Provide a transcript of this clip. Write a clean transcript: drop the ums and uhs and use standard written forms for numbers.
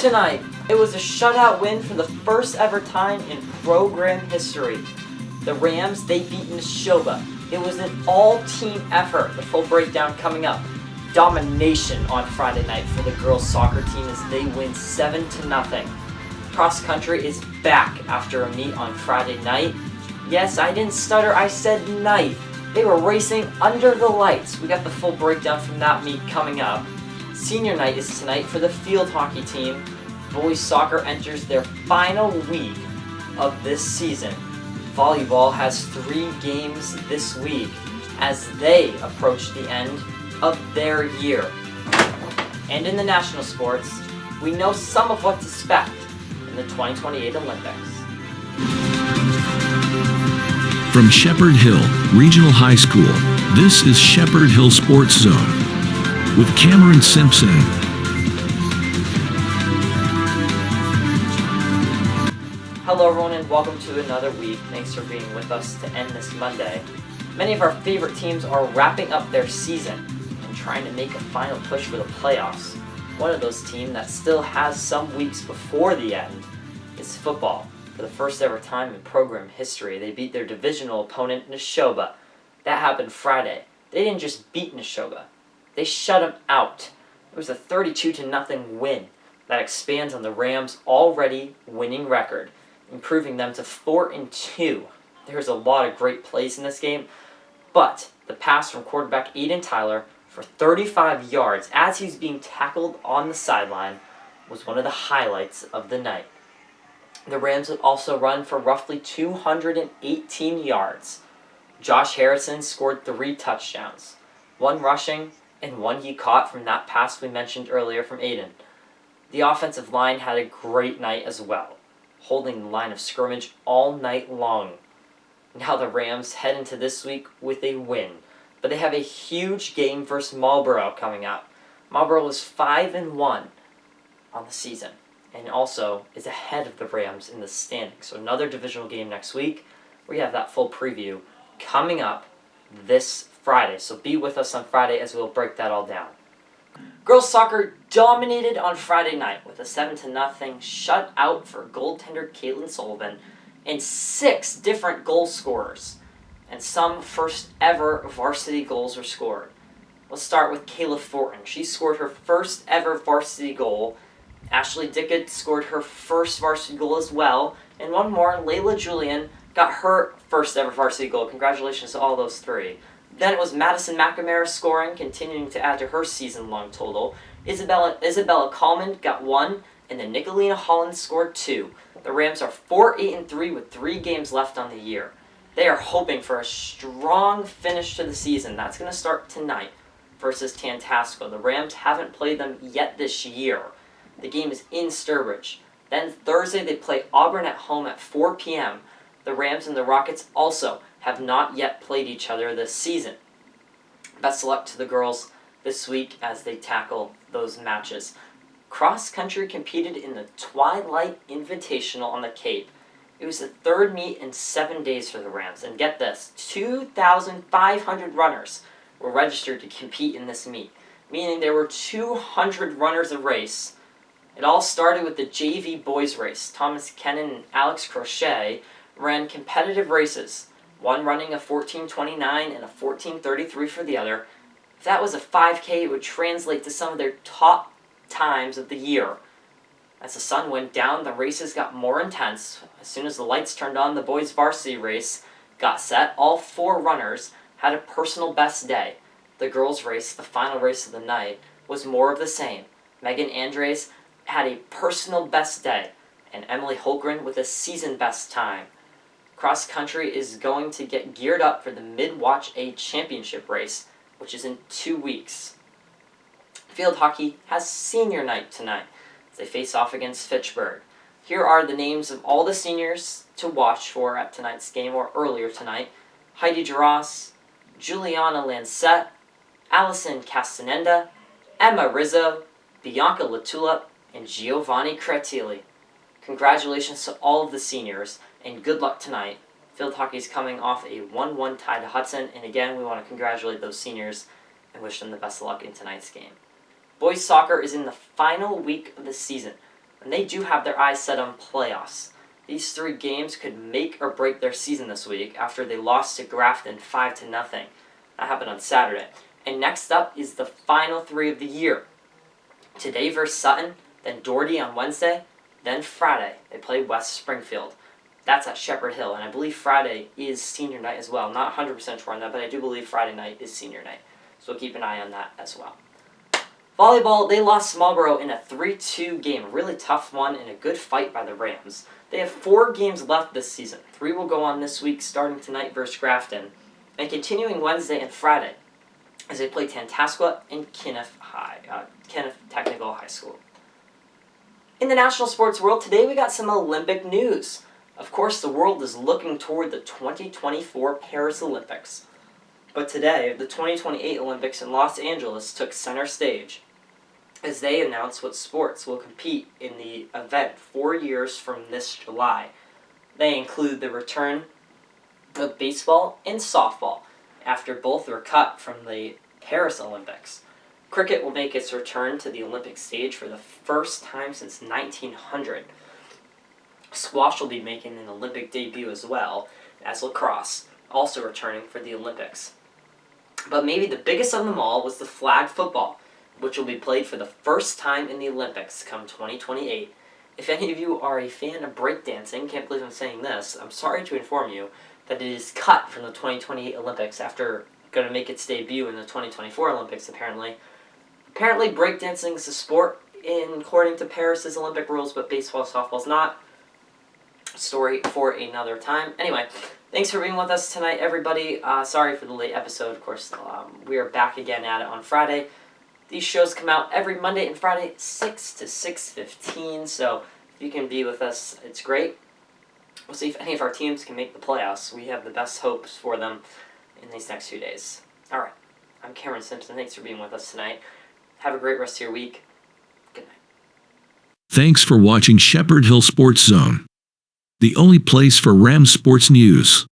tonight. It was a shutout win for the first ever time in program history. The Rams, they beat Neshoba. It was an all-team effort. The full breakdown coming up. Domination on Friday night for the girls soccer team as they win 7-0. Cross country is back after a meet on Friday night. Yes, I didn't stutter, I said night. They were racing under the lights. We got the full breakdown from that meet coming up. Senior night is tonight for the field hockey team. Boys soccer enters their final week of this season. Volleyball has 3 games this week as they approach the end of their year. And in the national sports, we know some of what to expect in the 2028 Olympics. From Shepherd Hill Regional High School, this is Shepherd Hill Sports Zone with Cameron Simpson. Hello everyone and welcome to another week. Thanks for being with us to end this Monday. Many of our favorite teams are wrapping up their season and trying to make a final push for the playoffs. One of those teams that still has some weeks before the end is football. For the first ever time in program history, they beat their divisional opponent, Neshoba. That happened Friday. They didn't just beat Neshoba, they shut them out. It was a 32-0 win that expands on the Rams' already winning record, improving them to 4-2. There's a lot of great plays in this game, but the pass from quarterback Aiden Tyler for 35 yards as he was being tackled on the sideline was one of the highlights of the night. The Rams would also run for roughly 218 yards. Josh Harrison scored 3 touchdowns, 1 rushing and 1 he caught from that pass we mentioned earlier from Aiden. The offensive line had a great night as well, holding the line of scrimmage all night long. Now the Rams head into this week with a win, but they have a huge game versus Marlboro coming up. Marlboro was 5-1 on the season, and also is ahead of the Rams in the standings. So another divisional game next week. We have that full preview coming up this Friday. So be with us on Friday as we'll break that all down. Girls soccer dominated on Friday night with a 7-0 shutout for goaltender Caitlin Sullivan and 6 different goal scorers. And some first ever varsity goals were scored. Let's start with Kayla Fortin. She scored her first ever varsity goal. Ashley Dickett scored her first varsity goal as well. And one more, Layla Julian got her first ever varsity goal. Congratulations to all those 3. Then it was Madison McNamara scoring, continuing to add to her season-long total. Isabella Coleman got 1, and then Nicolina Holland scored 2. The Rams are 4-8-3 with 3 games left on the year. They are hoping for a strong finish to the season. That's going to start tonight versus Tantasco. The Rams haven't played them yet this year. The game is in Sturbridge. Then Thursday they play Auburn at home at 4 p.m. The Rams and the Rockets also have not yet played each other this season. Best of luck to the girls this week as they tackle those matches. Cross country competed in the Twilight Invitational on the Cape. It was the 3rd meet in 7 days for the Rams. And get this, 2,500 runners were registered to compete in this meet, meaning there were 200 runners a race. It all started with the JV boys race. Thomas Kennan and Alex Crochet ran competitive races, one running a 14:29 and a 14:33 for the other. If that was a 5K, it would translate to some of their top times of the year. As the sun went down, the races got more intense. As soon as the lights turned on, the boys' varsity race got set. All 4 runners had a personal best day. The girls' race, the final race of the night, was more of the same. Megan Andres had a personal best day, and Emily Holgren with a season best time. Cross country is going to get geared up for the Mid-Watch A Championship race, which is in 2 weeks. Field hockey has senior night tonight as they face off against Fitchburg. Here are the names of all the seniors to watch for at tonight's game or earlier tonight. Heidi Jaras, Juliana Lancette, Allison Castaneda, Emma Rizzo, Bianca Latulip, and Giovanni Cretili. Congratulations to all of the seniors, and good luck tonight. Field hockey is coming off a 1-1 tie to Hudson, and again, we want to congratulate those seniors and wish them the best of luck in tonight's game. Boys soccer is in the final week of the season. The and they do have their eyes set on playoffs. These 3 games could make or break their season this week after they lost to Grafton 5-0. That happened on Saturday. And next up is the final 3 of the year. Today versus Sutton, then Doherty on Wednesday, then Friday they play West Springfield. That's at Shepherd Hill, and I believe Friday is senior night as well. I'm not 100% sure on that, but I do believe Friday night is senior night. So keep an eye on that as well. Volleyball, they lost Marlboro in a 3-2 game. A really tough one and a good fight by the Rams. They have 4 games left this season. 3 will go on this week, starting tonight versus Grafton, and continuing Wednesday and Friday as they play Tantascwa and Kenneth Technical High School. In the national sports world, today we got some Olympic news. Of course, the world is looking toward the 2024 Paris Olympics. But today, the 2028 Olympics in Los Angeles took center stage as they announced what sports will compete in the event 4 years from this July. They include the return of baseball and softball after both were cut from the Paris Olympics. Cricket will make its return to the Olympic stage for the first time since 1900. Squash will be making an Olympic debut as well as lacrosse, also returning for the Olympics. But maybe the biggest of them all was the flag football, which will be played for the first time in the Olympics come 2028. If any of you are a fan of breakdancing, can't believe I'm saying this, I'm sorry to inform you that it is cut from the 2028 Olympics after going to make its debut in the 2024 Olympics, apparently. Apparently, breakdancing is a sport according to Paris's Olympic rules, but baseball and softball's not. Story for another time. Anyway, thanks for being with us tonight, everybody. Sorry for the late episode, of course. We are back again at it on Friday. These shows come out every Monday and Friday, 6 to 6:15, so if you can be with us, it's great. We'll see if any of our teams can make the playoffs. We have the best hopes for them in these next few days. All right, I'm Cameron Simpson. Thanks for being with us tonight. Have a great rest of your week. Good night. Thanks for watching Shepherd Hill Sports Zone, the only place for Rams sports news.